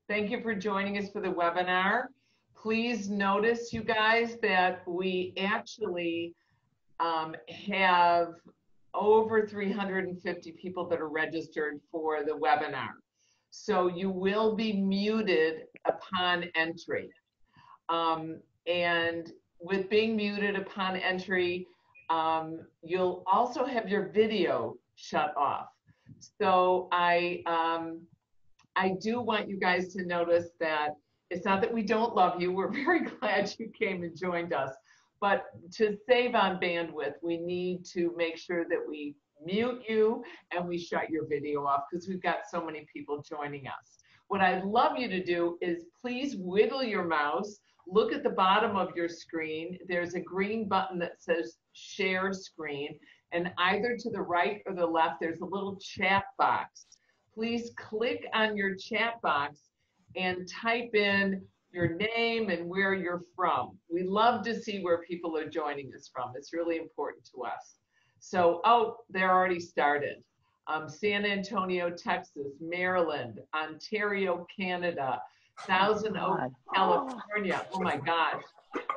Thank you for joining us for the webinar. Please notice, you guys, that we actually have over 350 people that are registered for the webinar. So you will be muted upon entry. And with being muted upon entry, you'll also have your video shut off. So I do want you guys to notice that it's not that we don't love you. We're very glad you came and joined us. But to save on bandwidth, we need to make sure that we mute you and we shut your video off because we've got so many people joining us. What I'd love you to do is please wiggle your mouse. Look at the bottom of your screen. There's a green button that says share screen. And either to the right or the left, there's a little chat box. Please click on your chat box and type in your name and where you're from. We love to see where people are joining us from. It's really important to us. So, oh, they're already started. San Antonio, Texas, Maryland, Ontario, Canada, Thousand Oaks, California. Oh my gosh.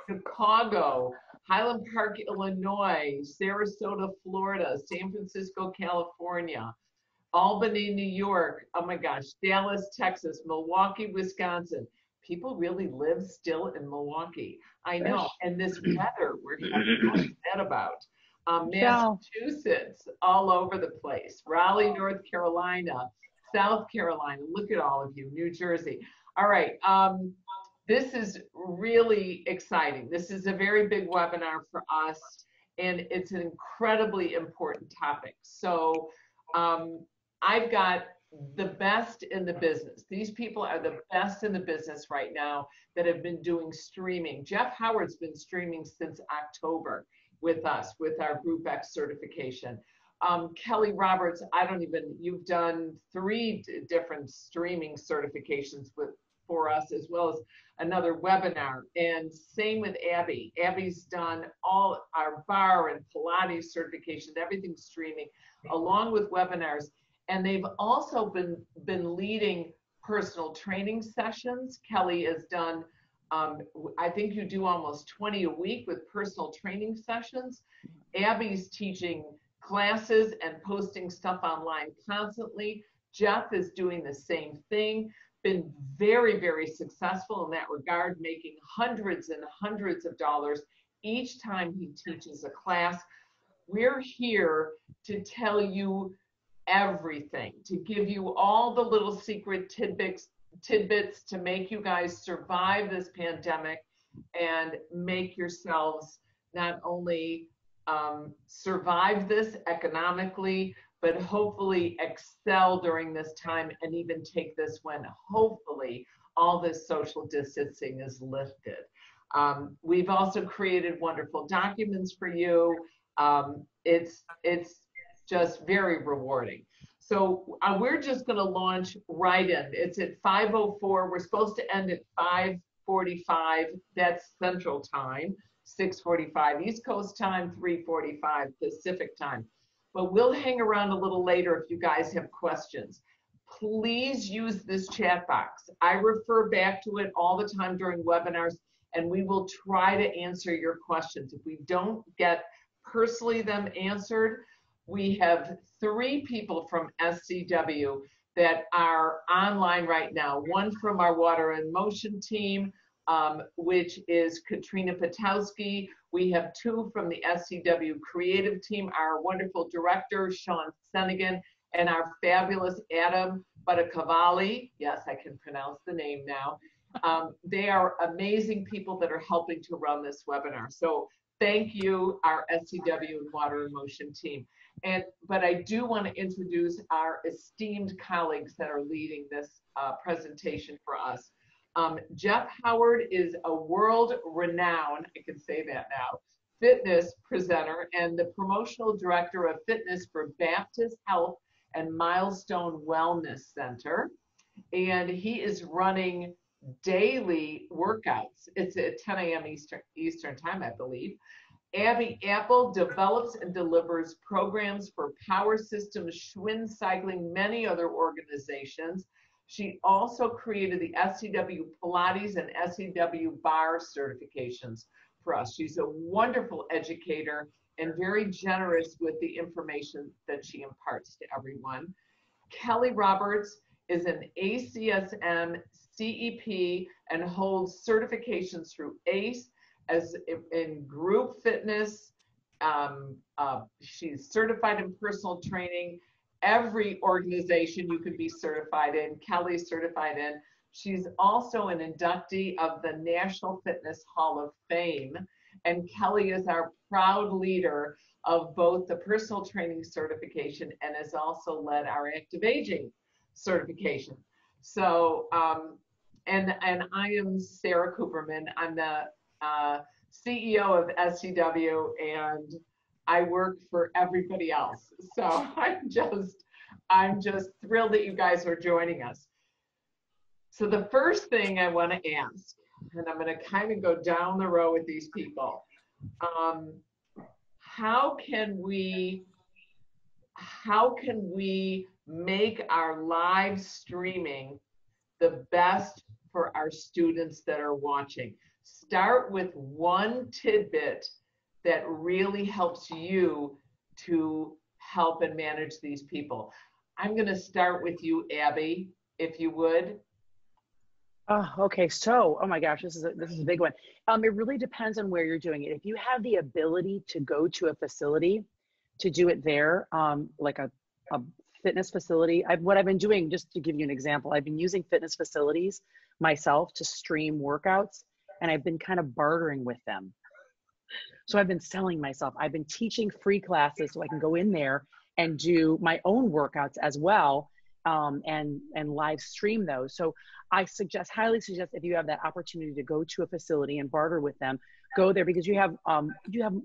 Chicago, Highland Park, Illinois, Sarasota, Florida, San Francisco, California, Albany, New York, oh my gosh, Dallas, Texas, Milwaukee, Wisconsin. People really live still in Milwaukee. I know, and this weather, what is that about? Massachusetts, all over the place. Raleigh, North Carolina, South Carolina, look at all of you, New Jersey. All right, this is really exciting. This is a very big webinar for us, and it's an incredibly important topic. So, I've got the best in the business. These people are the best in the business right now that have been doing streaming. Jeff Howard's been streaming since October with us, with our Group X certification. Kelly Roberts, you've done 3 different streaming certifications for us, as well as another webinar. And same with Abby. Abby's done all our bar and Pilates certifications, everything's streaming, along with webinars. And they've also been leading personal training sessions. Kelly has done, I think you do almost 20 a week with personal training sessions. Abby's teaching classes and posting stuff online constantly. Jeff is doing the same thing, been very, very successful in that regard, making hundreds and hundreds of dollars each time he teaches a class. We're here to tell you everything, to give you all the little secret tidbits to make you guys survive this pandemic and make yourselves not only survive this economically, but hopefully excel during this time and even take this when hopefully all this social distancing is lifted. We've also created wonderful documents for you. It's just very rewarding. So we're just going to launch right in. It's at 5:04. We're supposed to end at 5:45. That's Central Time, 6:45 East Coast Time, 3:45 Pacific Time. But we'll hang around a little later if you guys have questions. Please use this chat box. I refer back to it all the time during webinars, and we will try to answer your questions. If we don't get personally them answered, we have 3 people from SCW that are online right now. One from our Water and Motion team, which is Katrina Patowski. We have 2 from the SCW creative team, our wonderful director, Sean Senegan, and our fabulous Adam Badacavalli. Yes, I can pronounce the name now. They are amazing people that are helping to run this webinar. So thank you, our SCW and Water and Motion team. But I do want to introduce our esteemed colleagues that are leading this presentation for us. Jeff Howard is a world-renowned, I can say that now, fitness presenter and the promotional director of fitness for Baptist Health and Milestone Wellness Center. And he is running daily workouts. It's at 10 a.m. Eastern time, I believe. Abby Apple develops and delivers programs for Power Systems, Schwinn Cycling, many other organizations. She also created the SCW Pilates and SCW Bar certifications for us. She's a wonderful educator and very generous with the information that she imparts to everyone. Kelly Roberts is an ACSM CEP and holds certifications through ACE as in group fitness. She's certified in personal training. Every organization you could be certified in, Kelly's certified in. She's also an inductee of the National Fitness Hall of Fame. And Kelly is our proud leader of both the personal training certification and has also led our active aging certification. So, and I am Sarah Cooperman. I'm the CEO of SCW, and I work for everybody else. So I'm just thrilled that you guys are joining us. So the first thing I want to ask, and I'm going to kind of go down the row with these people. How can we make our live streaming the best for our students that are watching? Start with one tidbit that really helps you to help and manage these people. I'm going to start with you, Abby, if you would. Oh, okay. So, oh my gosh, this is a big one. It really depends on where you're doing it. If you have the ability to go to a facility to do it there, like a fitness facility, what I've been doing, just to give you an example, I've been using fitness facilities myself to stream workouts, and I've been kind of bartering with them. So I've been selling myself. I've been teaching free classes so I can go in there and do my own workouts as well, and live stream those. So I highly suggest, if you have that opportunity to go to a facility and barter with them, go there, because you have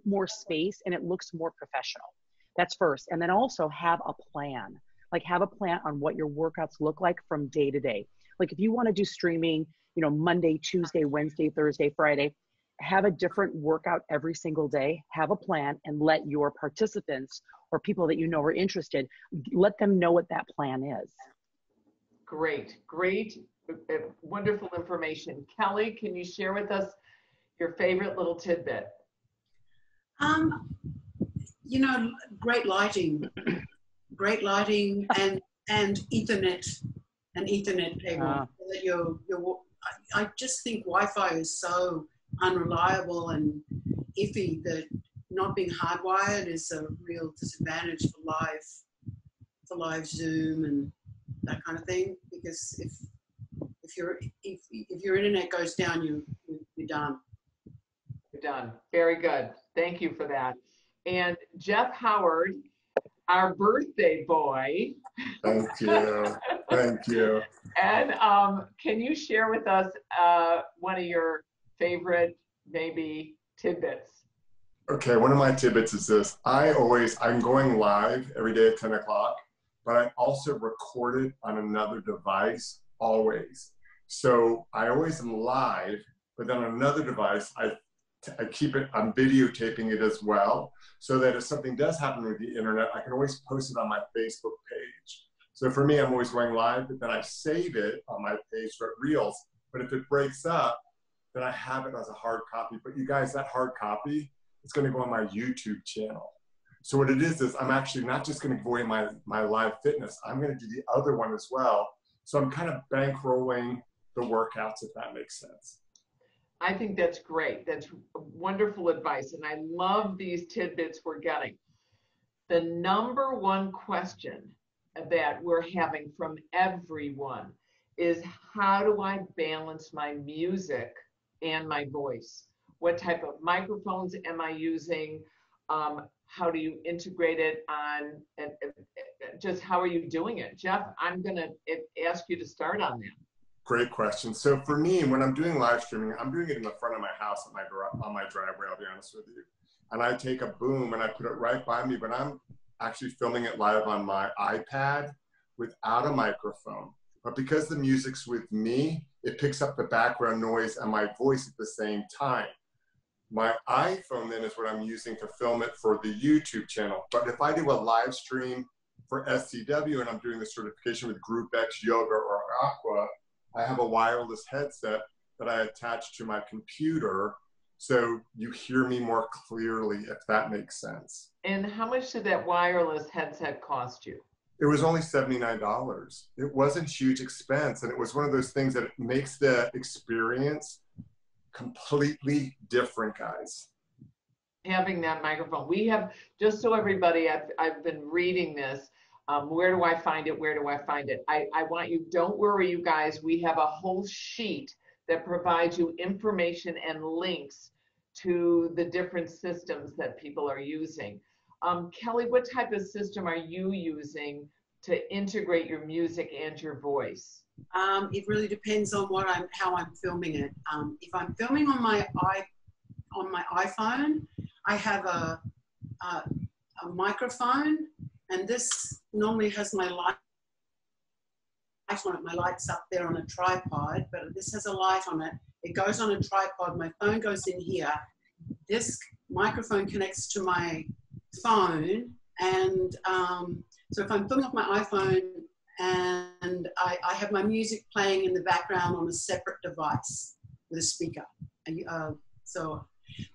more space and it looks more professional. That's first. And then also have a plan. Like, have a plan on what your workouts look like from day to day. Like, if you want to do streaming, Monday, Tuesday, Wednesday, Thursday, Friday, have a different workout every single day, have a plan, and let your participants or people that you know are interested, let them know what that plan is. Great, wonderful information. Kelly, can you share with us your favorite little tidbit? Great lighting and Ethernet cable. I just think Wi-Fi is so unreliable and iffy that not being hardwired is a real disadvantage for live Zoom and that kind of thing. Because if your internet goes down, you're done. You're done. Very good. Thank you for that. And Jeff Howard, our birthday boy. Thank you. Thank you. And can you share with us one of your favorite, maybe, tidbits? Okay, one of my tidbits is this. I'm going live every day at 10 o'clock, but I also record it on another device always. So I always am live, but then on another device, I keep it, I'm videotaping it as well, so that if something does happen with the internet, I can always post it on my Facebook page. So for me, I'm always going live, but then I save it on my page for Reels. But if it breaks up, then I have it as a hard copy. But you guys, that hard copy is going to go on my YouTube channel. So what it is I'm actually not just going to go in my live fitness. I'm going to do the other one as well. So I'm kind of bankrolling the workouts, if that makes sense. I think that's great. That's wonderful advice. And I love these tidbits we're getting. The number one question that we're having from everyone is, how do I balance my music and my voice? What type of microphones am I using? How do you integrate it on, and just how are you doing it? Jeff, I'm going to ask you to start on that. Great question. So for me, when I'm doing live streaming, I'm doing it in the front of my house on my driveway, I'll be honest with you. And I take a boom and I put it right by me, but I'm actually filming it live on my iPad without a microphone. But because the music's with me, it picks up the background noise and my voice at the same time. My iPhone then is what I'm using to film it for the YouTube channel. But if I do a live stream for SCW and I'm doing the certification with Group X Yoga or Aqua, I have a wireless headset that I attach to my computer so you hear me more clearly, if that makes sense. And how much did that wireless headset cost you? It was only $79. It wasn't huge expense. And it was one of those things that makes the experience completely different, guys. Having that microphone. We have, just so everybody, I've been reading this. Where do I find it? Where do I find it? I want you, don't worry, you guys. We have a whole sheet that provides you information and links to the different systems that people are using. Kelly, what type of system are you using to integrate your music and your voice? It really depends on how I'm filming it. If I'm filming on my iPhone, I have a microphone, and this normally has my light on it. My light's up there on a tripod, but this has a light on it. It goes on a tripod. My phone goes in here. This microphone connects to my phone, and so if I'm filming off my iPhone and I have my music playing in the background on a separate device with a speaker.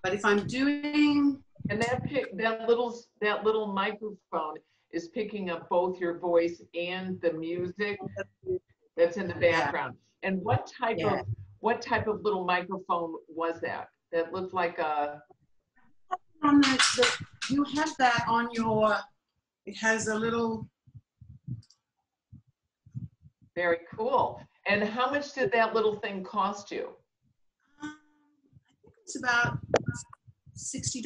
But if I'm doing, and that little microphone is picking up both your voice and the music that's in the background. Yeah. And what type of little microphone was that? That looked like a. You have that on your. It has a little. Very cool. And how much did that little thing cost you? I think it's about $60.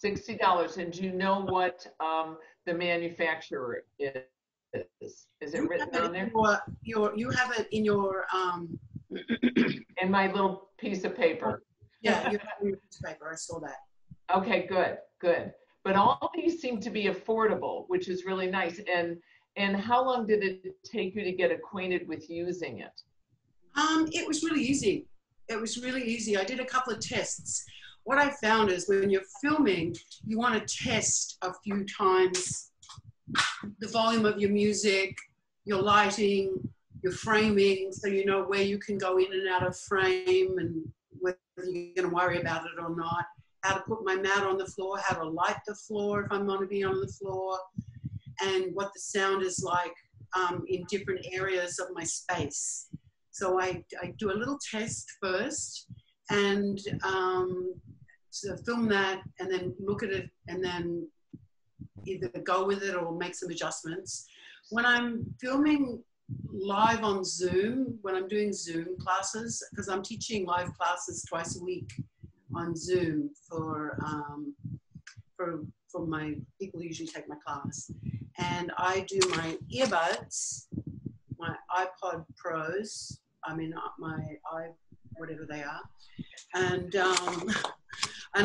$60. And do you know what the manufacturer is? Is it written on there? You have it in your in my little piece of paper. Yeah, you have it in your piece of paper. I saw that. Okay, good, good. But all these seem to be affordable, which is really nice. And how long did it take you to get acquainted with using it? It was really easy. It was really easy. I did a couple of tests. What I found is when you're filming, you want to test a few times the volume of your music, your lighting, your framing, so you know where you can go in and out of frame and whether you're going to worry about it or not. How to put my mat on the floor, how to light the floor if I'm going to be on the floor, and what the sound is like in different areas of my space. So I do a little test first and so film that and then look at it and then either go with it or make some adjustments. When I'm filming live on Zoom, when I'm doing Zoom classes, because I'm teaching live classes twice a week on Zoom for my people who usually take my class. And I do my earbuds, my iPod Pros, whatever they are, and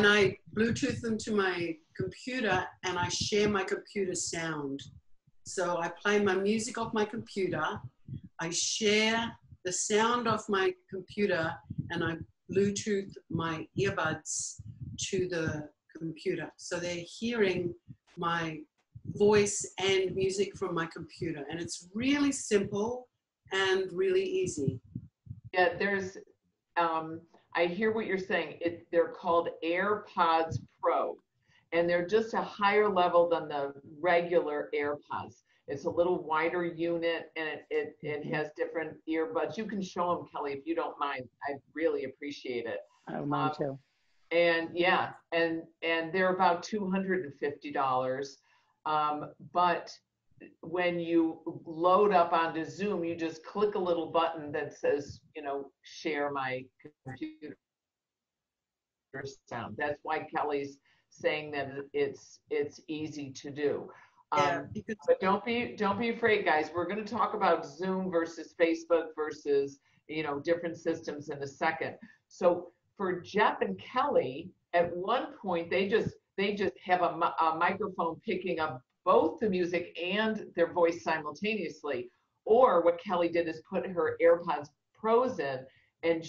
I Bluetooth them to my computer and I share my computer sound. So I play my music off my computer, I share the sound off my computer, and I Bluetooth my earbuds to the computer. So they're hearing my voice and music from my computer. And it's really simple and really easy. Yeah, there's, I hear what you're saying. They're called AirPods Pro, and they're just a higher level than the regular AirPods. It's a little wider unit, and it has different earbuds. You can show them, Kelly, if you don't mind. I really appreciate it. I don't mind too. And yeah, and they're about $250. But when you load up onto Zoom, you just click a little button that says, share my computer sound. That's why Kelly's saying that it's easy to do. But don't be afraid, guys. We're going to talk about Zoom versus Facebook versus different systems in a second. So for Jeff and Kelly, at one point they just have a microphone picking up both the music and their voice simultaneously. Or what Kelly did is put her AirPods Pros in and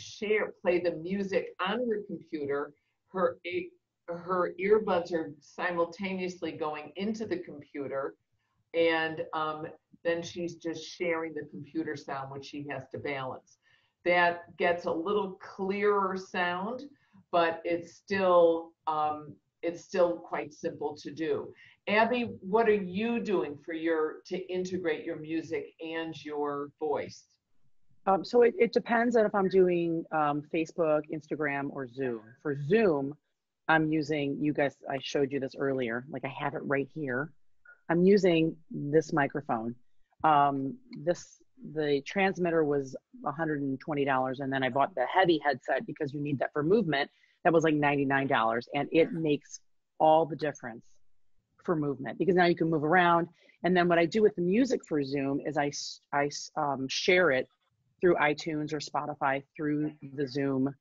play the music on her computer. Her earbuds are simultaneously going into the computer, and then she's just sharing the computer sound, which she has to balance. That gets a little clearer sound, but it's still quite simple to do. Abby, what are you doing to integrate your music and your voice? So it depends on if I'm doing Facebook, Instagram, or Zoom. For Zoom, I'm using, you guys, I showed you this earlier, like I have it right here. I'm using this microphone. The transmitter was $120, and then I bought the heavy headset because you need that for movement. That was like $99, and it makes all the difference for movement because now you can move around. And then what I do with the music for Zoom is I share it through iTunes or Spotify through the Zoom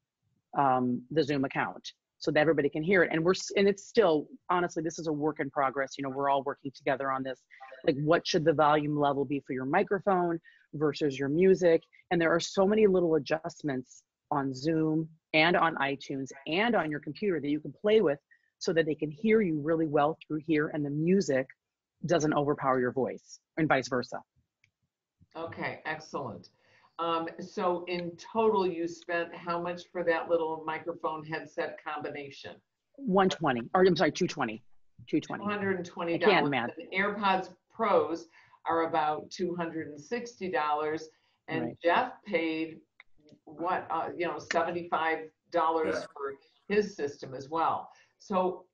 account, so that everybody can hear it. And it's still, honestly, this is a work in progress. You know, we're all working together on this. Like, what should the volume level be for your microphone versus your music? And there are so many little adjustments on Zoom and on iTunes and on your computer that you can play with so that they can hear you really well through here, and the music doesn't overpower your voice, and vice versa. Okay, excellent. So in total, you spent how much for that little microphone headset combination? 120, or I'm sorry, 220. $220. I can't math. The AirPods Pros are about $260, and Right. Jeff paid what, $75 for his system as well. So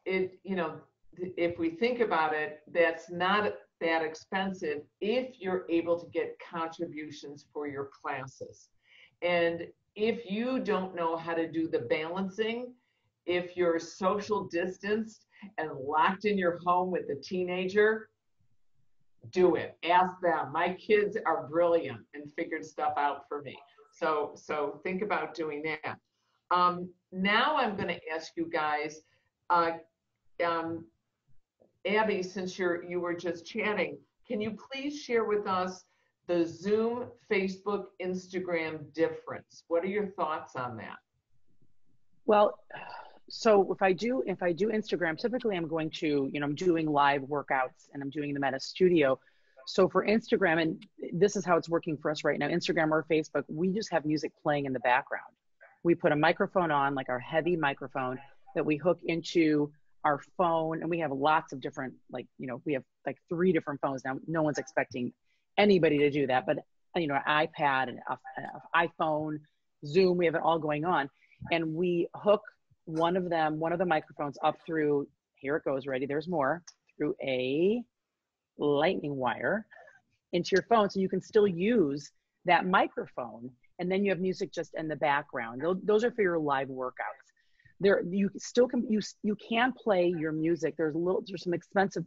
if we think about it, that's not that expensive if you're able to get contributions for your classes. And if you don't know how to do the balancing, if you're social distanced and locked in your home with a teenager, do it. Ask them. My kids are brilliant and figured stuff out for me. So think about doing that. Now I'm going to ask you guys, Abby, since you were just chatting, can you please share with us the Zoom, Facebook, Instagram difference? What are your thoughts on that? Well, so if I do Instagram, typically I'm going to, I'm doing live workouts and I'm doing them at a studio. So for Instagram, and this is how it's working for us right now, Instagram or Facebook, we just have music playing in the background. We put a microphone on, like our heavy microphone, that we hook into our phone, and we have lots of different, we have like 3 different phones now. No one's expecting anybody to do that, but an iPad, an iPhone, Zoom, we have it all going on, and we hook one of the microphones up through, here it goes, ready, there's more, through a lightning wire into your phone, so you can still use that microphone, and then you have music just in the background. Those are for your live workouts. You still can you can play your music. There's some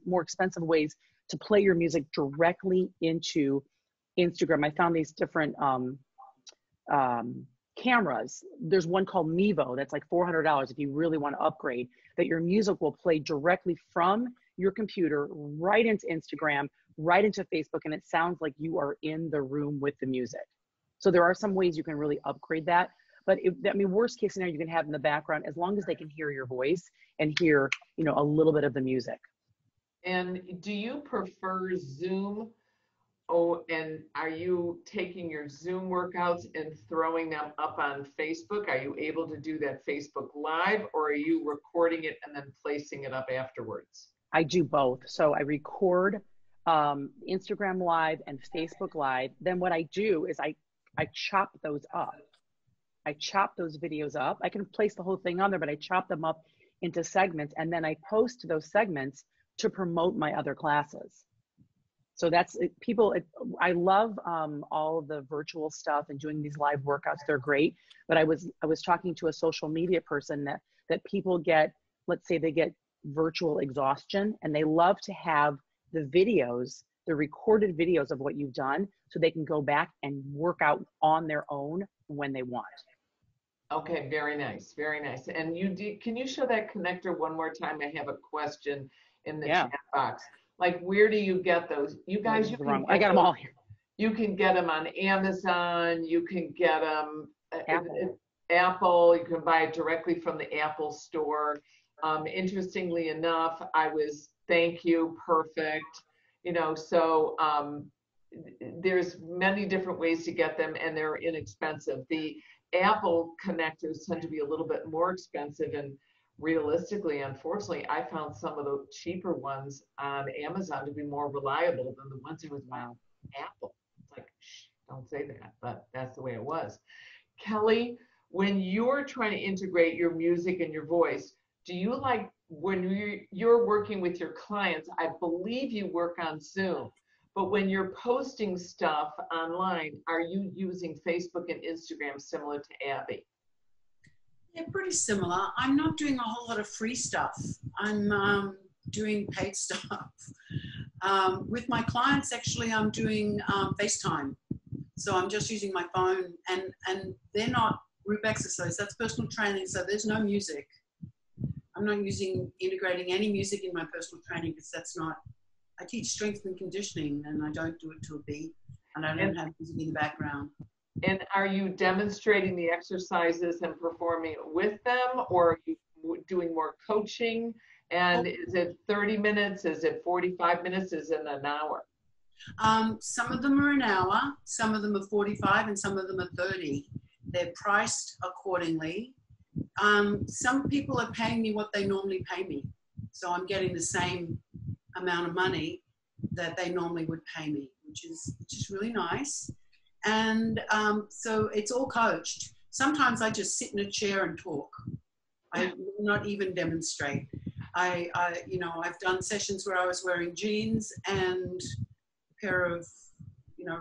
more expensive ways to play your music directly into Instagram. I found these different cameras. There's one called Mevo that's like $400 if you really want to upgrade, that your music will play directly from your computer right into Instagram, right into Facebook, and it sounds like you are in the room with the music. So there are some ways you can really upgrade that. But worst case scenario, you can have in the background as long as they can hear your voice and hear, a little bit of the music. And do you prefer Zoom? Oh, and are you taking your Zoom workouts and throwing them up on Facebook? Are you able to do that Facebook Live, or are you recording it and then placing it up afterwards? I do both. So I record Instagram Live and Facebook Live. Then what I do is I chop those up. I chop those videos up. I can place the whole thing on there, but I chop them up into segments, and then I post those segments to promote my other classes. So that's it. I love all of the virtual stuff and doing these live workouts. They're great. But I was talking to a social media person that people get, let's say they get virtual exhaustion, and they love to have the videos, the recorded videos of what you've done, so they can go back and work out on their own when they want. Okay, very nice, very nice. And can you show that connector one more time? I have a question in the chat box. Like, where do you get those? You guys, I got them all here. You can get them on Amazon. You can get them Apple. You can buy it directly from the Apple store. Interestingly enough, thank you, perfect. you know, so there's many different ways to get them, and they're inexpensive. The Apple connectors tend to be a little bit more expensive, and realistically, unfortunately, I found some of the cheaper ones on Amazon to be more reliable than the ones with Apple. It's like, shh, don't say that, but that's the way it was. Kelly, when you're trying to integrate your music and your voice, do you like when you're working with your clients? I believe you work on Zoom, but when you're posting stuff online, are you using Facebook and Instagram similar to Abby? Yeah, pretty similar. I'm not doing a whole lot of free stuff. I'm doing paid stuff. With my clients, actually, I'm doing FaceTime. So I'm just using my phone, and they're not group exercise. That's personal training, so there's no music. I'm not integrating any music in my personal training because that's not, I teach strength and conditioning, and I don't do it to a beat, and I don't have music in the background. And are you demonstrating the exercises and performing with them, or are you doing more coaching? And is it 30 minutes? Is it 45 minutes? Is it an hour? Some of them are an hour, some of them are 45, and some of them are 30. They're priced accordingly. Some people are paying me what they normally pay me. So I'm getting the same amount of money that they normally would pay me, which is really nice. And so it's all coached. Sometimes I just sit in a chair and talk. I will not even demonstrate. I've done sessions where I was wearing jeans and a pair of,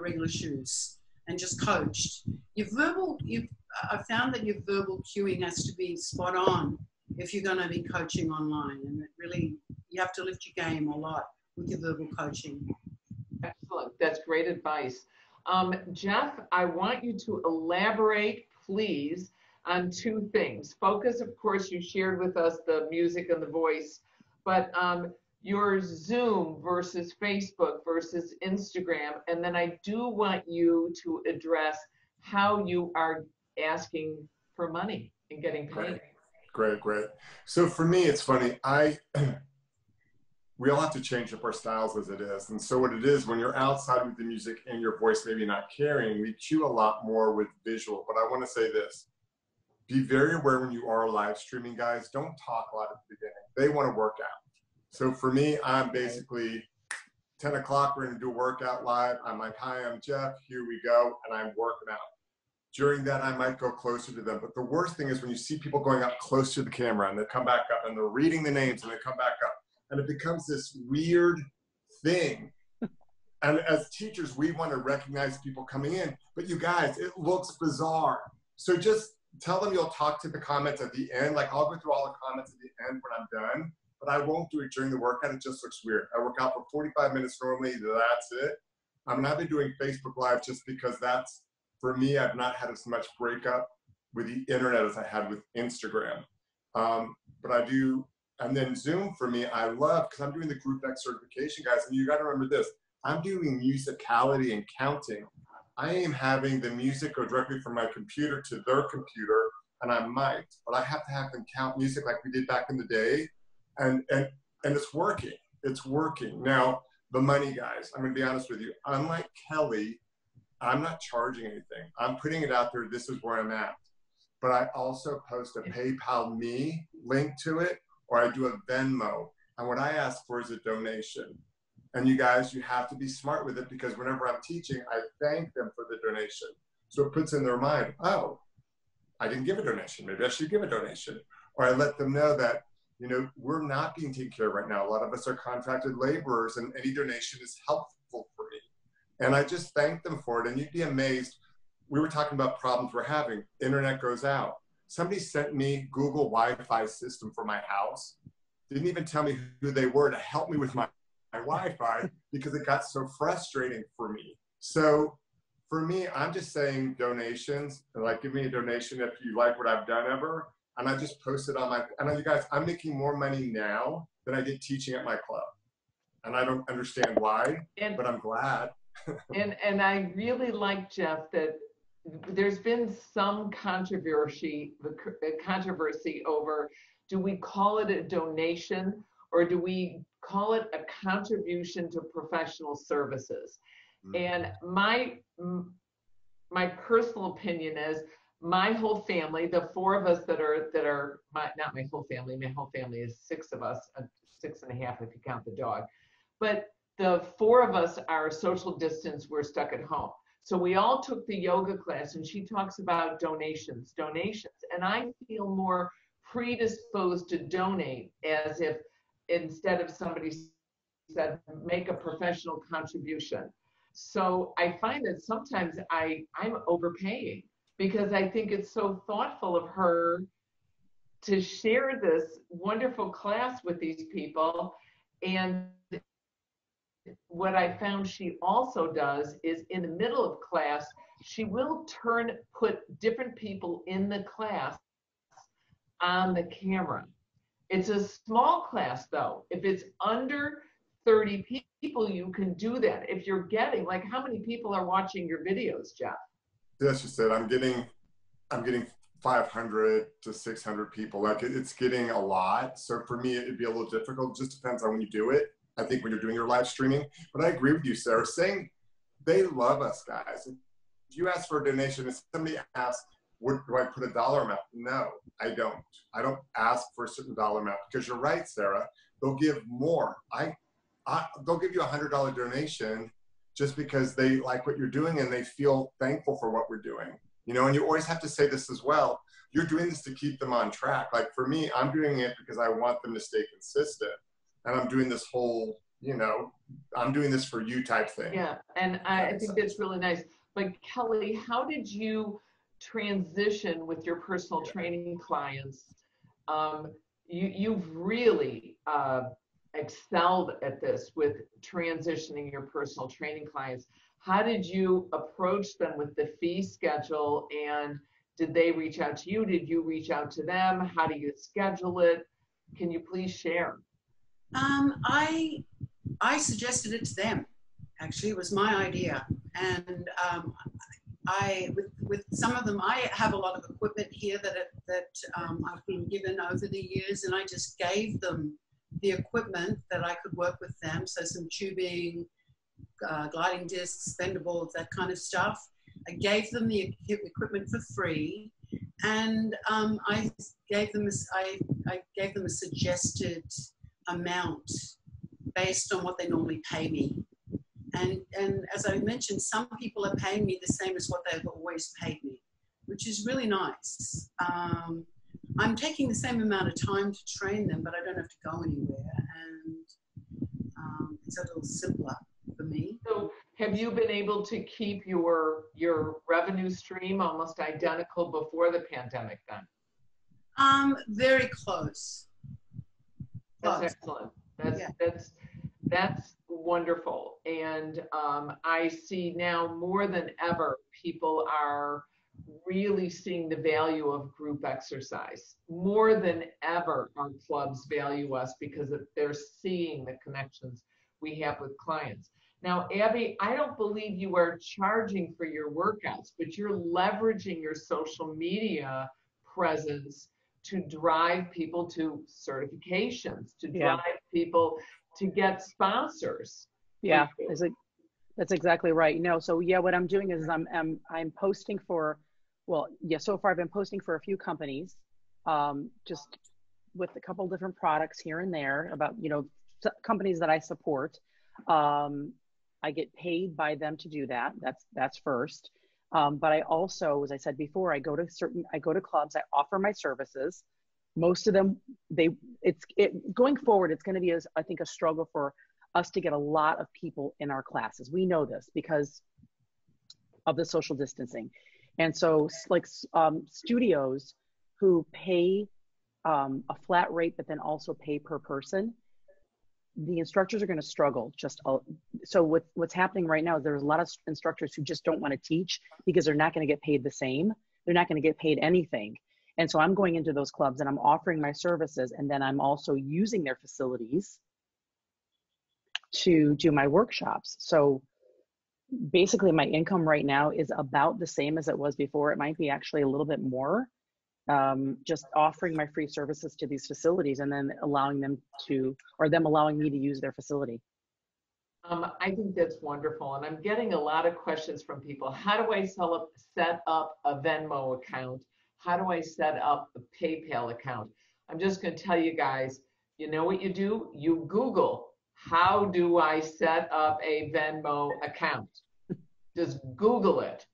regular shoes and just coached. I found that your verbal cueing has to be spot on if you're going to be coaching online. And it really, you have to lift your game a lot with your verbal coaching. Excellent. That's great advice. Jeff, I want you to elaborate, please, on two things. Focus, of course, you shared with us the music and the voice, but your Zoom versus Facebook versus Instagram. And then I do want you to address how you are asking for money and getting paid. Great. So for me, it's funny. We all have to change up our styles as it is. And so what it is, when you're outside with the music and your voice maybe not carrying, we cue a lot more with visual. But I want to say this. Be very aware when you are live streaming, guys. Don't talk a lot at the beginning. They want to work out. So for me, I'm basically 10 o'clock, we're going to do a workout live. I'm like, hi, I'm Jeff. Here we go. And I'm working out. During that, I might go closer to them. But the worst thing is when you see people going up close to the camera and they come back up and they're reading the names and they come back up. And it becomes this weird thing. And as teachers, we want to recognize people coming in. But you guys, it looks bizarre. So just tell them you'll talk to the comments at the end. Like I'll go through all the comments at the end when I'm done. But I won't do it during the workout. It just looks weird. I work out for 45 minutes normally. That's it. I'm not been doing Facebook Live just because that's, for me, I've not had as much breakup with the internet as I had with Instagram. But I do. And then Zoom for me, I love, because I'm doing the Group X certification, guys. And you got to remember this. I'm doing musicality and counting. I am having the music go directly from my computer to their computer, and I'm mic'd. But I have to have them count music like we did back in the day. And it's working. It's working. Now, the money, guys, I'm going to be honest with you. Unlike Kelly, I'm not charging anything. I'm putting it out there. This is where I'm at. But I also post a PayPal Me link to it, or I do a Venmo. And what I ask for is a donation. And you guys, you have to be smart with it because whenever I'm teaching, I thank them for the donation. So it puts in their mind, oh, I didn't give a donation. Maybe I should give a donation. Or I let them know that, we're not being taken care of right now. A lot of us are contracted laborers, and any donation is helpful for me. And I just thank them for it. And you'd be amazed. We were talking about problems we're having. Internet goes out. Somebody sent me Google Wi-Fi system for my house. Didn't even tell me who they were to help me with my Wi-Fi because it got so frustrating for me. So for me, I'm just saying donations. Like, give me a donation if you like what I've done ever. And I just post it on my, and you guys, I'm making more money now than I did teaching at my club. And I don't understand why, but I'm glad. and I really like, Jeff, that there's been some controversy over, do we call it a donation or do we call it a contribution to professional services. And my personal opinion is my whole family, the four of us that are not my whole family is six of us, 6.5 if you count the dog, but the four of us are social distance, we're stuck at home. So we all took the yoga class, and she talks about donations, and I feel more predisposed to donate, as if instead of somebody said, make a professional contribution. So I find that sometimes I'm overpaying, because I think it's so thoughtful of her to share this wonderful class with these people. And what I found she also does is, in the middle of class, she will put different people in the class on the camera. It's a small class though. If it's under 30 people, you can do that. If you're getting, like, how many people are watching your videos, Jeff? That's just it. I'm getting 500 to 600 people. Like, it's getting a lot. So for me, it'd be a little difficult. It just depends on when you do it. I think when you're doing your live streaming, but I agree with you, Sarah, saying they love us, guys. If you ask for a donation, if somebody asks, do I put a dollar amount? No, I don't. I don't ask for a certain dollar amount, because you're right, Sarah. They'll give more. They'll give you $100 donation just because they like what you're doing and they feel thankful for what we're doing. You know, and you always have to say this as well. You're doing this to keep them on track. Like for me, I'm doing it because I want them to stay consistent. And I'm doing this whole, you know, I'm doing this for you type thing. Yeah, and I think that's really nice. But Kelly, how did you transition with your personal training clients? You've really excelled at this with transitioning your personal training clients. How did you approach them with the fee schedule, and did they reach out to you? Did you reach out to them? How do you schedule it? Can you please share? I suggested it to them. Actually, it was my idea, and with some of them, I have a lot of equipment here that I've been given over the years, and I just gave them the equipment that I could work with them. So some tubing, gliding discs, fender boards, that kind of stuff. I gave them the equipment for free, and I gave them a suggested amount based on what they normally pay me. And as I mentioned, some people are paying me the same as what they've always paid me, which is really nice. I'm taking the same amount of time to train them, but I don't have to go anywhere, and it's a little simpler for me. So have you been able to keep your revenue stream almost identical before the pandemic then? Very close. That's excellent. That's wonderful. And I see now more than ever, people are really seeing the value of group exercise. More than ever, our clubs value us because they're seeing the connections we have with clients. Now, Abby, I don't believe you are charging for your workouts, but you're leveraging your social media presence to drive people to certifications, to drive people to get sponsors. Yeah, that's exactly right. No, so yeah, what I'm doing is I'm posting for, so far I've been posting for a few companies, just with a couple different products here and there about, companies that I support. I get paid by them to do that. That's first. But I also, as I said before, I go to clubs, I offer my services. Most of them, going forward, it's going to be, I think, a struggle for us to get a lot of people in our classes. We know this because of the social distancing. And so like studios who pay a flat rate, but then also pay per person, the instructors are going to struggle. So what's happening right now is there's a lot of instructors who just don't want to teach because they're not going to get paid the same. They're not going to get paid anything. And so I'm going into those clubs and I'm offering my services, and then I'm also using their facilities to do my workshops. So basically my income right now is about the same as it was before. It might be actually a little bit more just offering my free services to these facilities and then allowing them to, or them allowing me to use their facility. I think that's wonderful. And I'm getting a lot of questions from people. How do I set up a Venmo account? How do I set up a PayPal account? I'm just going to tell you guys, you know what you do? You Google, how do I set up a Venmo account? Just Google it.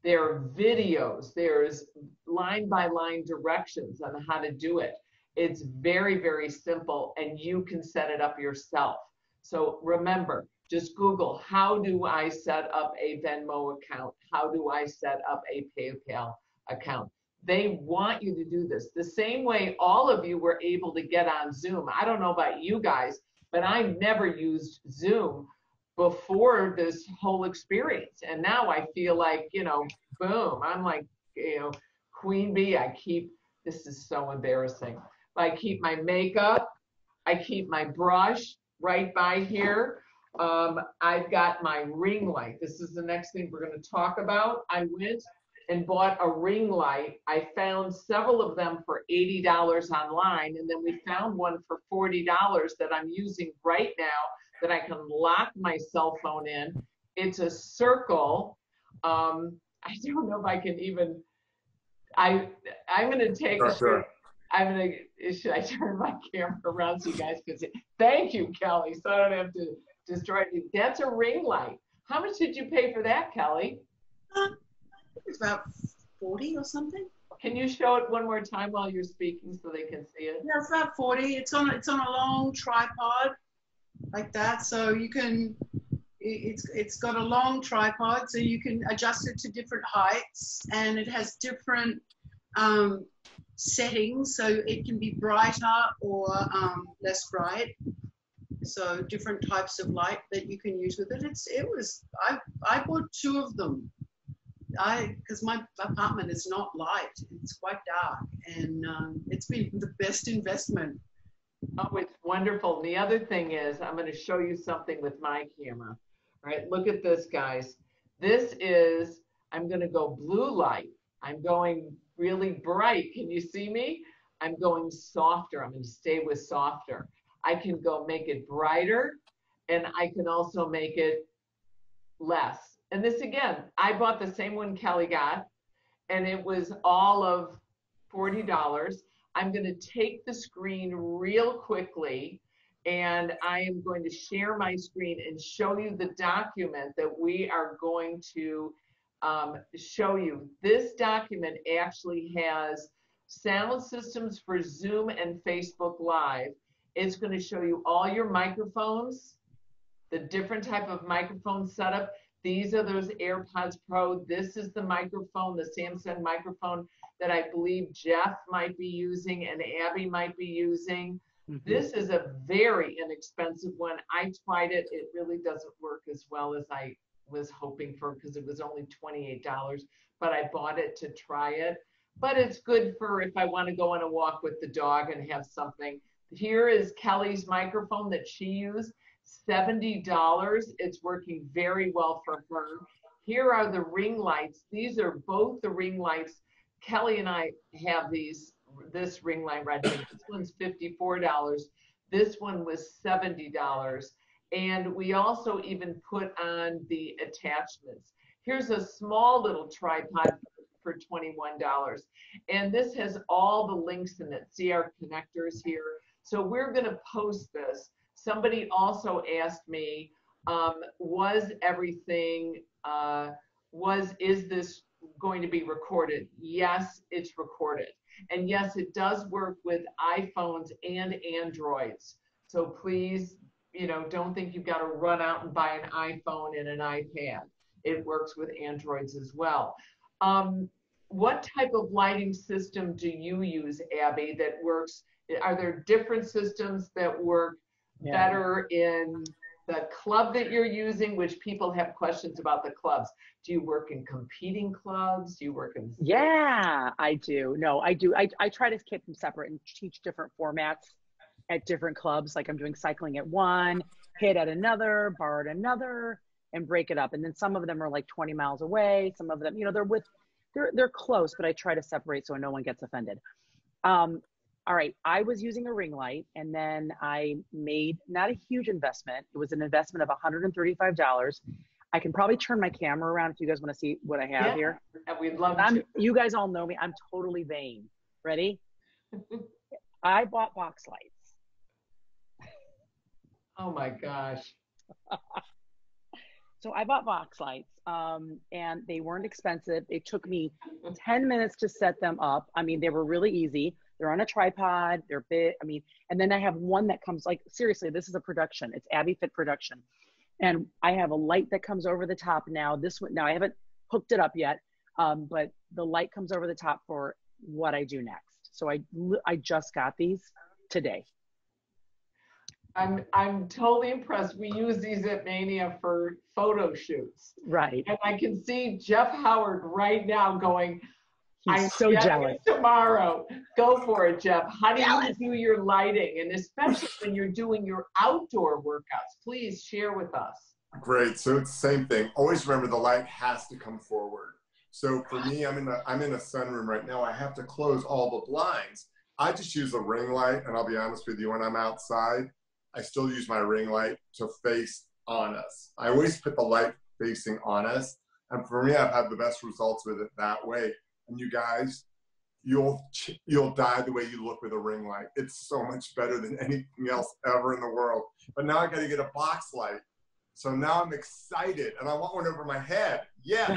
There are videos, there's line by line directions on how to do it. It's very, very simple, and you can set it up yourself. So remember, just Google, how do I set up a Venmo account? How do I set up a PayPal account? They want you to do this. The same way all of you were able to get on Zoom. I don't know about you guys, but I never used Zoom before this whole experience. And now I feel like, you know, boom, I'm like, you know, queen bee. This is so embarrassing. I keep my makeup, I keep my brush right by here. I've got my ring light. This is the next thing we're going to talk about. I went and bought a ring light. I found several of them for $80 online, and then we found one for $40 that I'm using right now that I can lock my cell phone in. It's a circle. I don't know if I can even, I'm going to take a Sure. should I turn my camera around so you guys can see? Thank you, Kelly, so I don't have to destroy it. That's a ring light. How much did you pay for that, Kelly? It's about 40 or something. Can you show it one more time while you're speaking so they can see it? Yeah, it's about 40. It's on a long tripod like that, so you can. It's got a long tripod, so you can adjust it to different heights, and it has different settings, so it can be brighter or less bright. So different types of light that you can use with it. I bought 2 of them. Because my apartment is not light, it's quite dark, and it's been the best investment. Oh, it's wonderful. And the other thing is, I'm going to show you something with my camera. All right, look at this, guys. This is, I'm going to go blue light. I'm going really bright. Can you see me? I'm going softer. I'm going to stay with softer. I can go make it brighter, and I can also make it less. And this, again, I bought the same one Kelly got, and it was all of $40. I'm going to take the screen real quickly, and I am going to share my screen and show you the document that we are going to show you. This document actually has sound systems for Zoom and Facebook Live. It's going to show you all your microphones, the different type of microphone setup. These are those AirPods Pro. This is the microphone, the Samsung microphone that I believe Jeff might be using and Abby might be using. Mm-hmm. This is a very inexpensive one. I tried it. It really doesn't work as well as I was hoping for because it was only $28, but I bought it to try it. But it's good for if I want to go on a walk with the dog and have something. Here is Kelly's microphone that she used. $70. It's working very well for her. Here are the ring lights. These are both the ring lights. Kelly and I have this ring light right here. This one's $54. This one was $70. And we also even put on the attachments. Here's a small little tripod for $21. And this has all the links in it. See our connectors here. So we're going to post this. Somebody also asked me, is this going to be recorded? Yes, it's recorded. And yes, it does work with iPhones and Androids. So please, don't think you've got to run out and buy an iPhone and an iPad. It works with Androids as well. What type of lighting system do you use, Abby, that works? Are there different systems that work better in the club that you're using, which people have questions about the clubs? Do you work in competing clubs? Do you work in? Yeah, I do. No, I do. I try to keep them separate and teach different formats at different clubs. Like I'm doing cycling at one, hit at another, bar at another, and break it up. And then some of them are like 20 miles away. Some of them, they're with they're close, but I try to separate so no one gets offended. All right, I was using a ring light, and then I made not a huge investment. It was an investment of $135. I can probably turn my camera around if you guys want to see what I have here. We'd love to. You guys all know me. I'm totally vain. Ready? I bought box lights. Oh my gosh. So I bought box lights, and they weren't expensive. It took me 10 minutes to set them up. I mean, they were really easy. They're on a tripod. They're big. I mean, and then I have one that comes, like, seriously, this is a production. It's Abby Fit production. And I have a light that comes over the top now. This one, now I haven't hooked it up yet, but the light comes over the top for what I do next. So I just got these today. I'm totally impressed. We use these at Mania for photo shoots. Right. And I can see Jeff Howard right now going, He's so jealous. Tomorrow. Go for it, Jeff. How do you do your lighting? And especially when you're doing your outdoor workouts, please share with us. Great. So it's the same thing. Always remember the light has to come forward. So for me, I'm in a sunroom right now. I have to close all the blinds. I just use a ring light, and I'll be honest with you, when I'm outside, I still use my ring light to face on us. I always put the light facing on us. And for me, I've had the best results with it that way. And you guys, you'll die the way you look with a ring light. It's so much better than anything else ever in the world. But now I got to get a box light. So now I'm excited, and I want one over my head. Yes,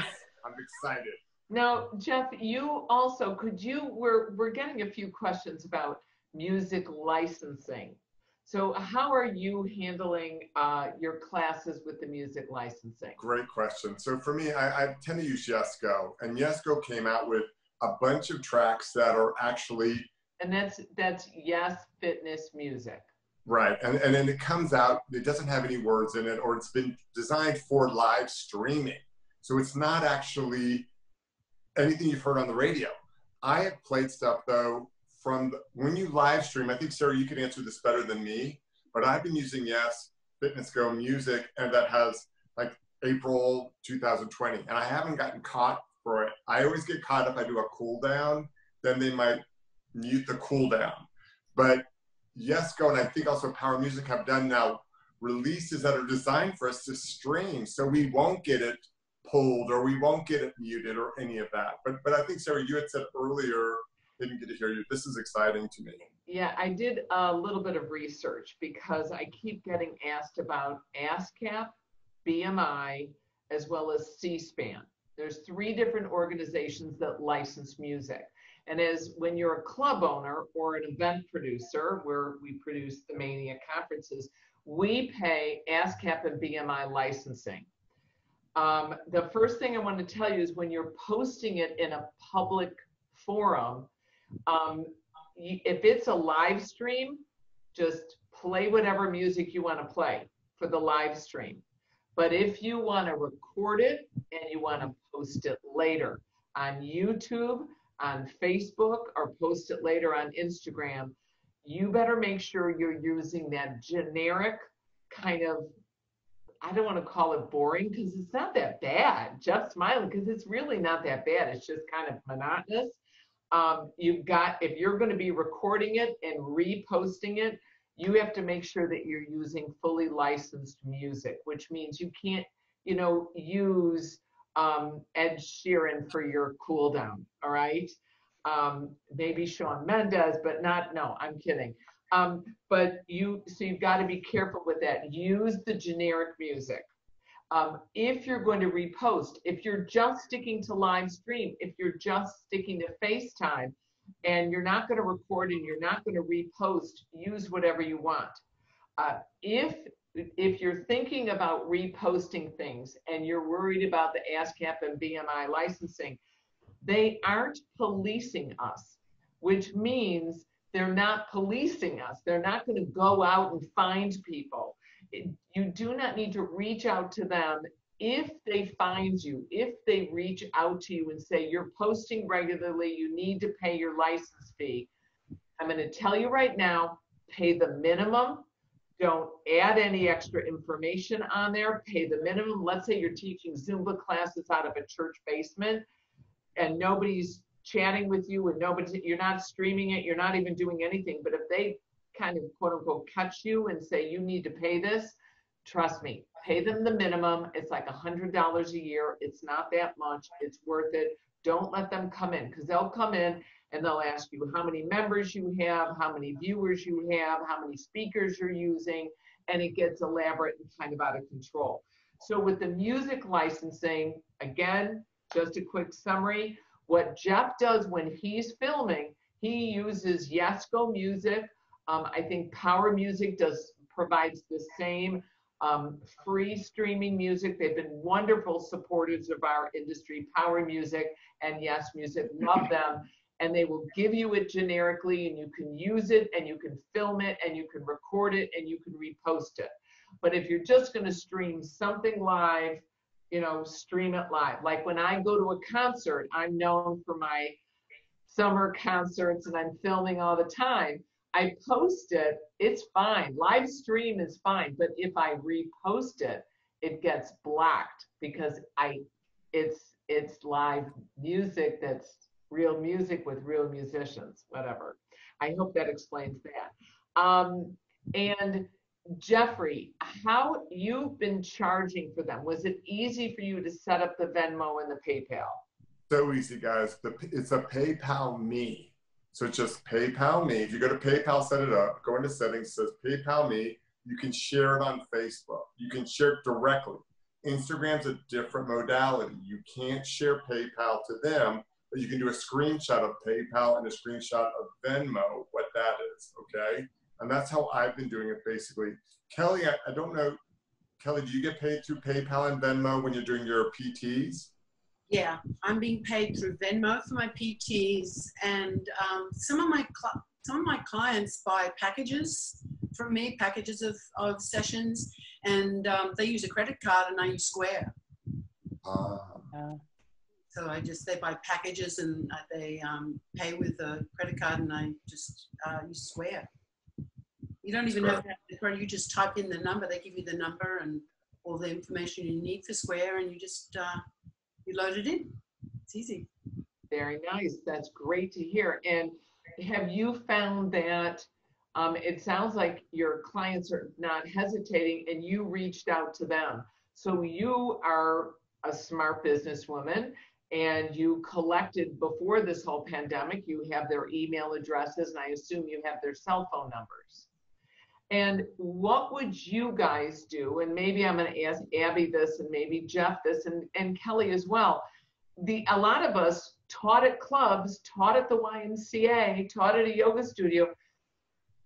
I'm excited. Now, Jeff, you also, we're getting a few questions about music licensing. So how are you handling your classes with the music licensing? Great question. So for me, I tend to use Yesco, and Yesco came out with a bunch of tracks that are actually... And that's Yes Fitness Music. Right, and then it comes out, it doesn't have any words in it, or it's been designed for live streaming. So it's not actually anything you've heard on the radio. I have played stuff, though, when you live stream. I think, Sarah, you can answer this better than me, but I've been using Yes Fitness Go Music, and that has like April 2020, and I haven't gotten caught for it. I always get caught if I do a cool down, then they might mute the cool down. But Yesco, and I think also Power Music, have done now releases that are designed for us to stream, so we won't get it pulled or we won't get it muted or any of that. But I think, Sarah, you had said earlier, didn't get to hear you. This is exciting to me. Yeah, I did a little bit of research because I keep getting asked about ASCAP, BMI, as well as C-SPAN. There's 3 different organizations that license music. And when you're a club owner or an event producer, where we produce the Mania conferences, we pay ASCAP and BMI licensing. The first thing I want to tell you is when you're posting it in a public forum, if it's a live stream, just play whatever music you want to play for the live stream. But if you want to record it and you want to post it later on YouTube, on Facebook, or post it later on Instagram, you better make sure you're using that generic kind of, I don't want to call it boring because it's not that bad. Jeff's smiling because it's really not that bad. It's just kind of monotonous. If you're going to be recording it and reposting it, you have to make sure that you're using fully licensed music, which means you can't, use Ed Sheeran for your cool down. All right. Maybe Shawn Mendes, but no, I'm kidding. So you've got to be careful with that. Use the generic music. If you're going to repost, if you're just sticking to live stream, if you're just sticking to FaceTime, and you're not going to record and you're not going to repost, use whatever you want. If you're thinking about reposting things and you're worried about the ASCAP and BMI licensing, they aren't policing us, which means they're not policing us. They're not going to go out and find people. You do not need to reach out to them. If they find you, if they reach out to you and say, you're posting regularly, you need to pay your license fee, I'm going to tell you right now, pay the minimum. Don't add any extra information on there. Pay the minimum. Let's say you're teaching Zumba classes out of a church basement and nobody's chatting with you and you're not streaming it, you're not even doing anything. But if they kind of quote unquote catch you and say, you need to pay this, trust me, pay them the minimum. It's like $100 a year. It's not that much. It's worth it. Don't let them come in, because they'll come in and they'll ask you how many members you have, how many viewers you have, how many speakers you're using, and it gets elaborate and kind of out of control. So with the music licensing, again, just a quick summary, what Jeff does when he's filming, he uses Yesco Music. I think Power Music provides the same free streaming music. They've been wonderful supporters of our industry, Power Music and Yes Music, love them. And they will give you it generically, and you can use it, and you can film it, and you can record it, and you can repost it. But if you're just going to stream something live, you know, stream it live. Like when I go to a concert, I'm known for my summer concerts and I'm filming all the time. I post it, it's fine. Live stream is fine. But if I repost it, it gets blocked because it's live music that's real music with real musicians, whatever. I hope that explains that. And Jeffrey, how you've been charging for them? Was it easy for you to set up the Venmo and the PayPal? So easy, guys. It's a PayPal Me. So it's just PayPal Me. If you go to PayPal, set it up, go into settings, it says PayPal Me. You can share it on Facebook. You can share it directly. Instagram's a different modality. You can't share PayPal to them, but you can do a screenshot of PayPal and a screenshot of Venmo, what that is, okay? And that's how I've been doing it, basically. Kelly, I don't know, Kelly, do you get paid through PayPal and Venmo when you're doing your PTs? Yeah, I'm being paid through Venmo for my PTs, and some of my clients buy packages from me, packages of sessions, and they use a credit card, and I use Square. So they buy packages, and they pay with a credit card, and I just use Square. You don't even have to have the credit. You just type in the number. They give you the number and all the information you need for Square, and you just you load it in. It's easy. Very nice. That's great to hear. And have you found that it sounds like your clients are not hesitating and you reached out to them? So you are a smart businesswoman and you collected before this whole pandemic, you have their email addresses, and I assume you have their cell phone numbers. And what would you guys do? And maybe I'm going to ask Abby this, and maybe Jeff this, and Kelly as well. A lot of us taught at clubs, taught at the YMCA, taught at a yoga studio.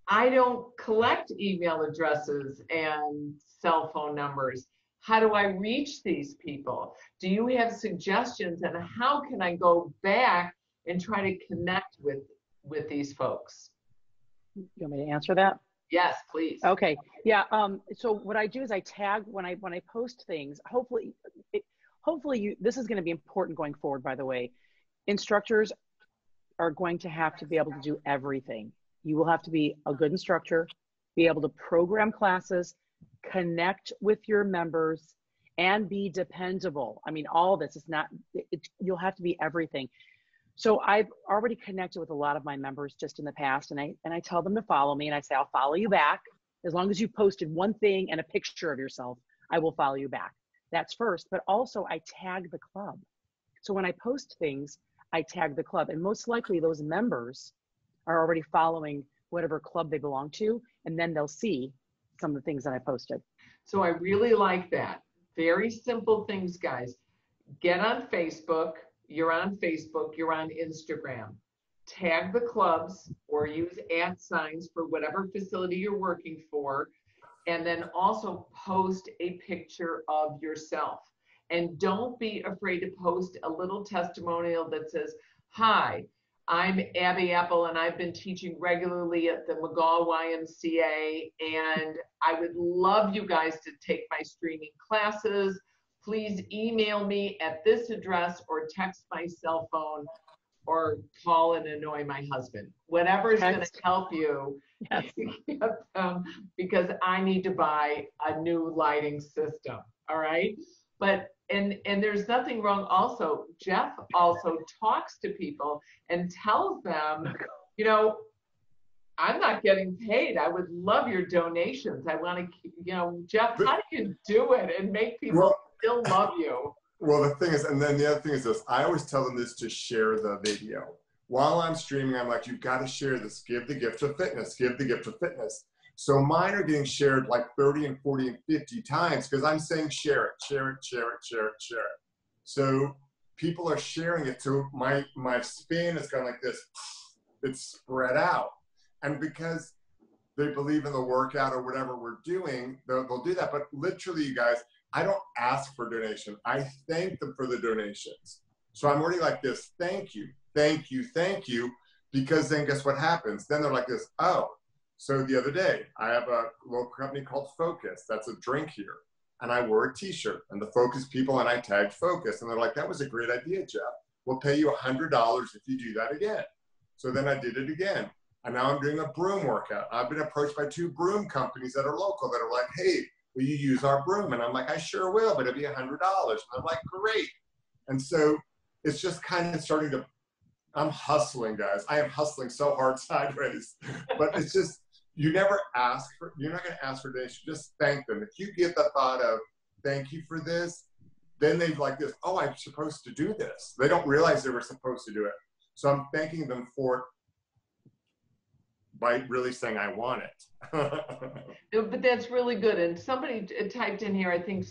I don't collect email addresses and cell phone numbers. How do I reach these people? Do you have suggestions, and how can I go back and try to connect with these folks? You want me to answer that? Yes, please. Okay. Yeah. So what I do is I tag when I post things. Hopefully this is going to be important going forward. By the way, instructors are going to have to be able to do everything. You will have to be a good instructor, be able to program classes, connect with your members, and be dependable. I mean, all this is not. You'll have to be everything. So I've already connected with a lot of my members just in the past, and I tell them to follow me, and I say, I'll follow you back. As long as you posted one thing and a picture of yourself, I will follow you back. That's first, but also I tag the club. So when I post things, I tag the club, and most likely those members are already following whatever club they belong to, and then they'll see some of the things that I posted. So I really like that. Very simple things, guys. Get on Facebook. You're on Facebook, you're on Instagram. Tag the clubs or use @ for whatever facility you're working for. And then also post a picture of yourself. And don't be afraid to post a little testimonial that says, hi, I'm Abby Apple and I've been teaching regularly at the McGaw YMCA, and I would love you guys to take my streaming classes. Please email me at this address or text my cell phone or call and annoy my husband. Whatever is going to help you. Yes. Because I need to buy a new lighting system. All right. But and there's nothing wrong. Also, Jeff also talks to people and tells them, you know, I'm not getting paid. I would love your donations. I want to, you know, Jeff, how do you do it and make people still love you? Well, the thing is, and then the other thing is this, I always tell them this to share the video. While I'm streaming, I'm like, you've got to share this. Give the gift of fitness. Give the gift of fitness. So mine are getting shared like 30 and 40 and 50 times because I'm saying share it, share it, share it, share it, share it. So people are sharing it. So my span is kind of like this. It's spread out. And because they believe in the workout or whatever we're doing, they'll do that. But literally, you guys, I don't ask for donation. I thank them for the donations. So I'm already like this, thank you, thank you, thank you. Because then guess what happens? Then they're like this, oh. So the other day, I have a local company called Focus. That's a drink here. And I wore a t-shirt and the Focus people, and I tagged Focus. And they're like, that was a great idea, Jeff. We'll pay you $100 if you do that again. So then I did it again. And now I'm doing a broom workout. I've been approached by 2 broom companies that are local that are like, hey, will you use our broom? And I'm like, I sure will, but it'll be $100. And I'm like, great. And so it's just kind of starting to, I'm hustling, guys. I am hustling so hard sideways. But it's just, you're not going to ask for donation. Just thank them. If you get the thought of, thank you for this, then they've like this, oh, I'm supposed to do this. They don't realize they were supposed to do it. So I'm thanking them for it by really saying I want it. But that's really good. And somebody typed in here, I think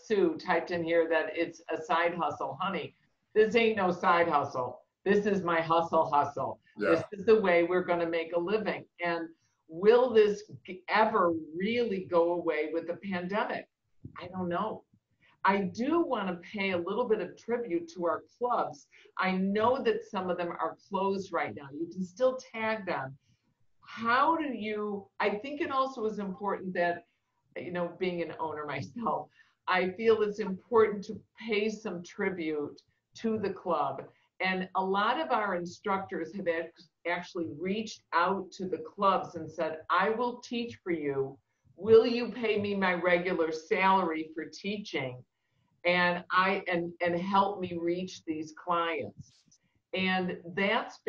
Sue typed in here that it's a side hustle. Honey, this ain't no side hustle. This is my hustle. Yeah. This is the way we're going to make a living. And will this ever really go away with the pandemic? I don't know. I do want to pay a little bit of tribute to our clubs. I know that some of them are closed right now. You can still tag them. How do you, I think it also is important that, you know, being an owner myself, I feel it's important to pay some tribute to the club. And a lot of our instructors have actually reached out to the clubs and said, I will teach for you. Will you pay me my regular salary for teaching? And help me reach these clients. And that's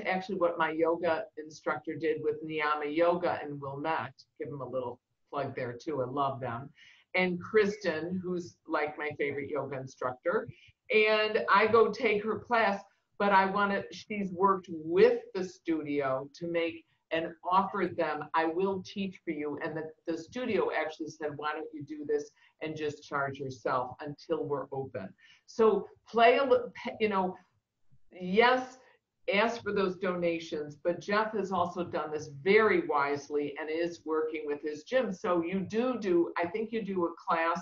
actually what my yoga instructor did with Niyama Yoga in Wilmette. Give them a little plug there too. I love them. And Kristen, who's like my favorite yoga instructor. And I go take her class, but she's worked with the studio to make and offered them, I will teach for you. And the studio actually said, why don't you do this and just charge yourself until we're open. So yes, ask for those donations, but Jeff has also done this very wisely and is working with his gym. So you do, I think you do a class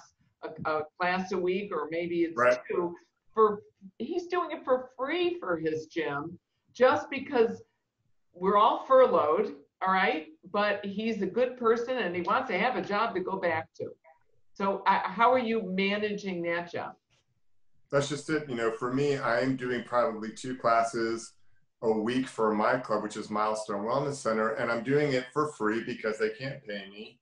a week, or maybe it's right. 2 he's doing it for free for his gym, just because we're all furloughed, all right? But he's a good person and he wants to have a job to go back to. So how are you managing that, Jeff? That's just it. You know, for me, I am doing probably 2 classes a week for my club, which is Milestone Wellness Center, and I'm doing it for free because they can't pay me.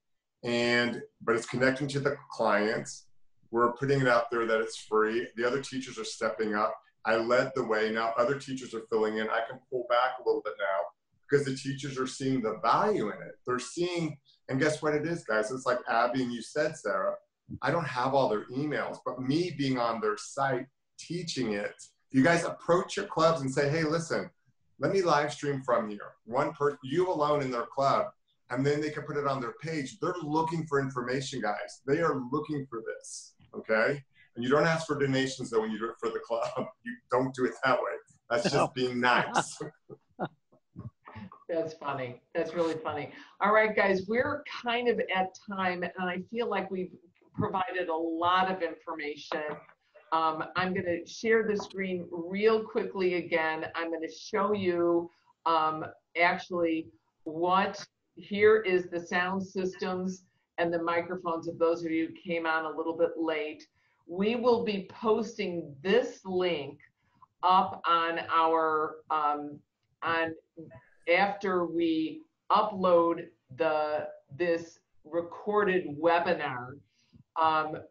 But it's connecting to the clients. We're putting it out there that it's free. The other teachers are stepping up. I led the way. Now other teachers are filling in. I can pull back a little bit now because the teachers are seeing the value in it. They're seeing, and guess what it is, guys? It's like Abby and you said, Sarah, I don't have all their emails, but me being on their site, teaching it, you guys approach your clubs and say, hey, listen, let me live stream from here. One person, you alone in their club, and then they can put it on their page. They're looking for information, guys. They are looking for this, okay? And you don't ask for donations, though, when you do it for the club. You don't do it that way. That's just being nice. That's funny. That's really funny. All right, guys, we're kind of at time, and I feel like we've provided a lot of information. I'm going to share the screen real quickly again. I'm going to show you actually here is the sound systems and the microphones of those of you who came on a little bit late. We will be posting this link up on our, after we upload this recorded webinar.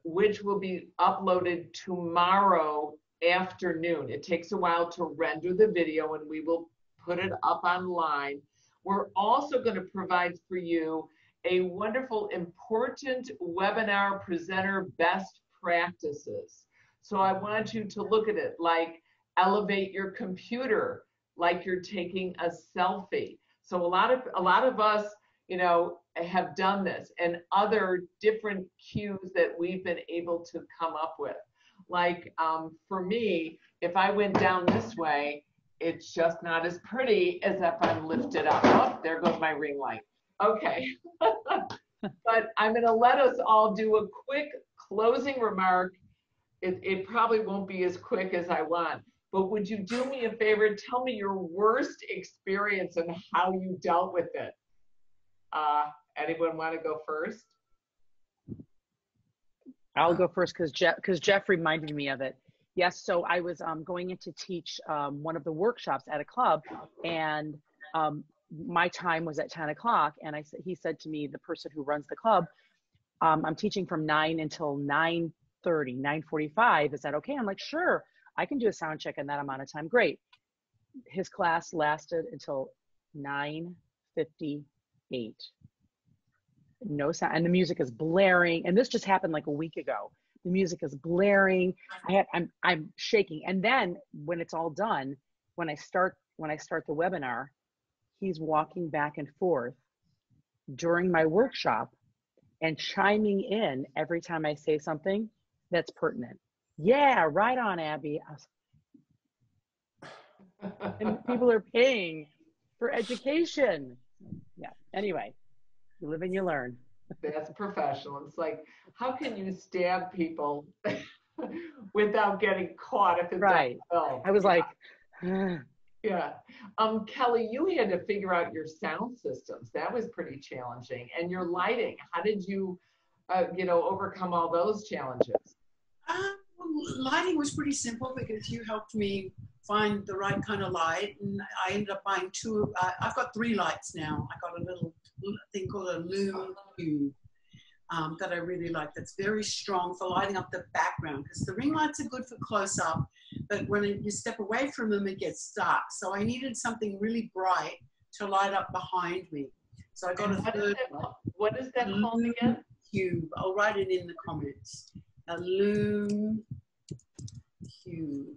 which will be uploaded tomorrow afternoon. It takes a while to render the video, and we will put it up online. We're also going to provide for you a wonderful, important webinar presenter best practices. So I want you to look at it like elevate your computer, like you're taking a selfie. So a lot of us, you know, have done this, and other different cues that we've been able to come up with. Like for me, if I went down this way, it's just not as pretty as if I'm lifted up. Oh, there goes my ring light. Okay. But I'm going to let us all do a quick closing remark. It probably won't be as quick as I want, but would you do me a favor? Tell me your worst experience and how you dealt with it. Anyone want to go first? I'll go first because Jeff reminded me of it. Yes, so I was going in to teach one of the workshops at a club, and my time was at 10 o'clock, and he said to me, the person who runs the club, I'm teaching from 9 until 9:30, 9:45. Is that okay? I'm like, sure, I can do a sound check in that amount of time. Great. His class lasted until 9:58. No sound, and the music is blaring. And this just happened like a week ago. The music is blaring. I'm shaking. And then when it's all done, when I start the webinar, he's walking back and forth during my workshop and chiming in every time I say something that's pertinent. Yeah, right on, Abby. And people are paying for education. Yeah. Anyway, you live and you learn. That's professional. It's like, how can you stab people without getting caught if it's right? I was like, yeah. Kelly, you had to figure out your sound systems. That was pretty challenging. And your lighting. How did you, overcome all those challenges? Lighting was pretty simple because you helped me find the right kind of light, and I ended up buying two. I've got 3 lights now. I got a little thing called a Lume Cube that I really like. That's very strong for lighting up the background, because the ring lights are good for close up, but when you step away from them, it gets dark. So I needed something really bright to light up behind me. So I got a third. What is that called again? Cube. I'll write it in the comments. A Lume Cube.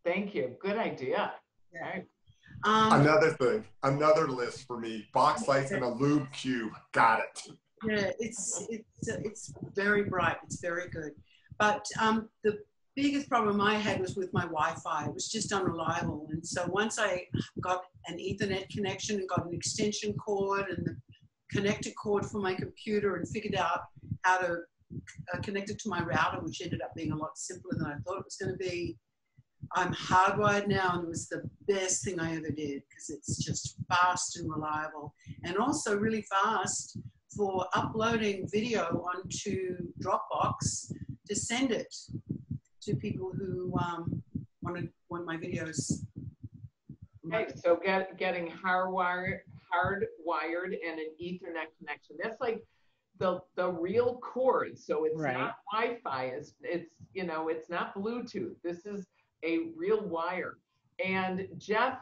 Thank you. Good idea. Yeah. Right. Another thing, another list for me: box lights and a lube cube. Got it. Yeah, it's very bright. It's very good. But the biggest problem I had was with my Wi-Fi. It was just unreliable. And so once I got an Ethernet connection and got an extension cord and the connector cord for my computer and figured out how to connect it to my router, which ended up being a lot simpler than I thought it was going to be. I'm hardwired now, and it was the best thing I ever did because it's just fast and reliable, and also really fast for uploading video onto Dropbox to send it to people who want my videos. Okay, so getting hardwired and an Ethernet connection. That's like the real cord. So it's right. Not Wi-Fi. It's not Bluetooth. This is a real wire. And Jeff,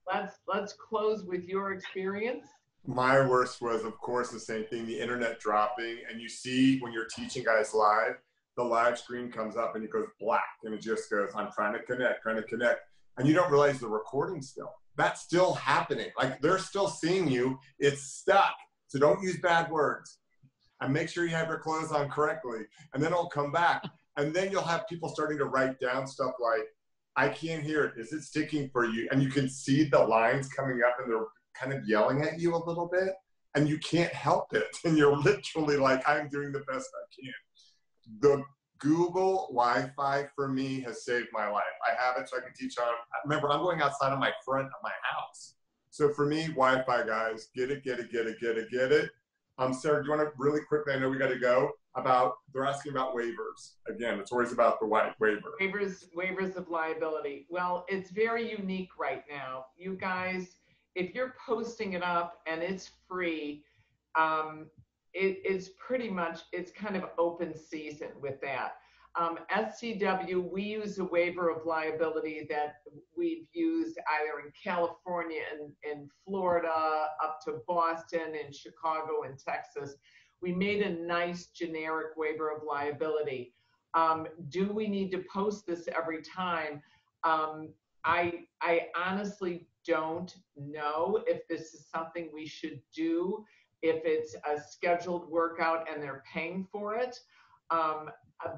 let's close with your experience. My worst was, of course, the same thing, the internet dropping. And you see when you're teaching guys live, the live screen comes up and it goes black. And it just goes, I'm trying to connect. And you don't realize the recording's still. That's still happening. Like, they're still seeing you. It's stuck. So don't use bad words. And make sure you have your clothes on correctly. And then it'll come back. And then you'll have people starting to write down stuff like, I can't hear it. Is it sticking for you? And you can see the lines coming up and they're kind of yelling at you a little bit. And you can't help it. And you're literally like, I'm doing the best I can. The Google Wi-Fi for me has saved my life. I have it so I can teach on. Remember, I'm going outside on my front of my house. So for me, Wi-Fi, guys, get it. Sarah, do you want to really quickly, I know we got to go, they're asking about waivers. Again, it's always about the waiver. Waivers of liability. Well, it's very unique right now. You guys, if you're posting it up and it's free, it's pretty much, it's kind of open season with that. SCW, we use a waiver of liability that we've used either in California and Florida, up to Boston and Chicago and Texas. We made a nice generic waiver of liability. Do we need to post this every time? I honestly don't know if this is something we should do, if it's a scheduled workout and they're paying for it.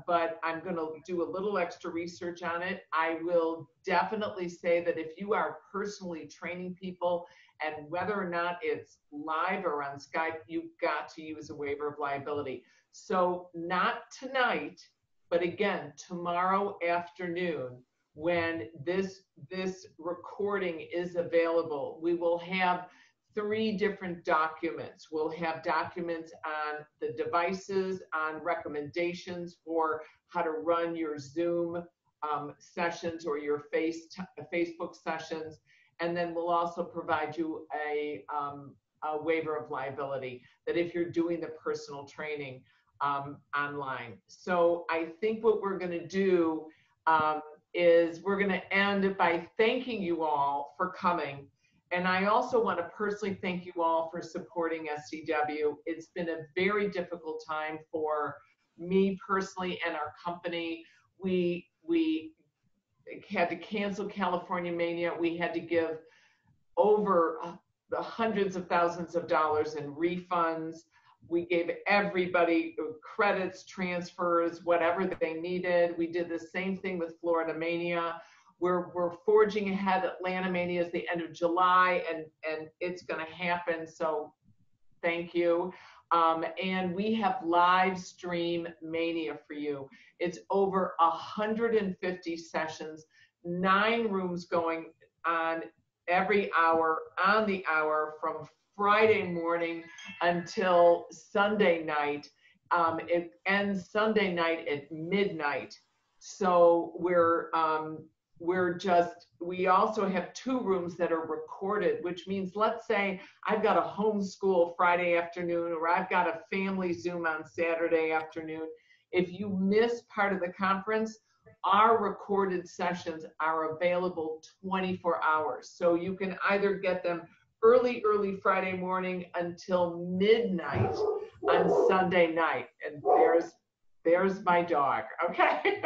But I'm going to do a little extra research on it. I will definitely say that if you are personally training people, and whether or not it's live or on Skype, you've got to use a waiver of liability. So not tonight, but again, tomorrow afternoon, when this recording is available, we will have 3 different documents. We'll have documents on the devices, on recommendations for how to run your Zoom sessions or your Facebook sessions. And then we'll also provide you a waiver of liability that if you're doing the personal training online. So I think what we're going to do is we're going to end by thanking you all for coming. And I also want to personally thank you all for supporting SCW. It's been a very difficult time for me personally and our company. We had to cancel California Mania. We had to give over the hundreds of thousands of dollars in refunds. We gave everybody credits, transfers, whatever they needed. We did the same thing with Florida Mania. We're forging ahead. Atlanta Mania is the end of July, and it's going to happen. So thank you. And we have live stream Mania for you. It's over 150 sessions, 9 rooms going on every hour, on the hour, from Friday morning until Sunday night. It ends Sunday night at midnight. So we also have 2 rooms that are recorded, which means, let's say I've got a homeschool Friday afternoon, or I've got a family Zoom on Saturday afternoon. If you miss part of the conference, our recorded sessions are available 24 hours. So you can either get them early Friday morning until midnight on Sunday night. And there's my dog, okay?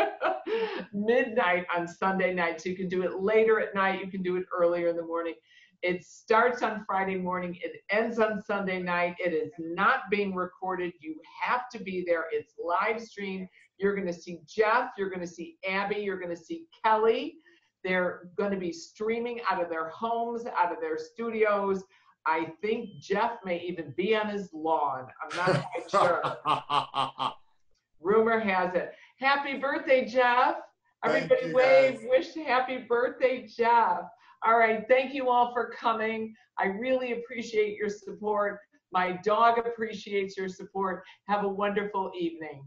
Midnight on Sunday night. So you can do it later at night. You can do it earlier in the morning. It starts on Friday morning. It ends on Sunday night. It is not being recorded. You have to be there. It's live streamed. You're going to see Jeff. You're going to see Abby. You're going to see Kelly. They're going to be streaming out of their homes, out of their studios. I think Jeff may even be on his lawn. I'm not quite sure. Rumor has it. Happy birthday, Jeff. Everybody wave, wish happy birthday, Jeff. All right, thank you all for coming. I really appreciate your support. My dog appreciates your support. Have a wonderful evening.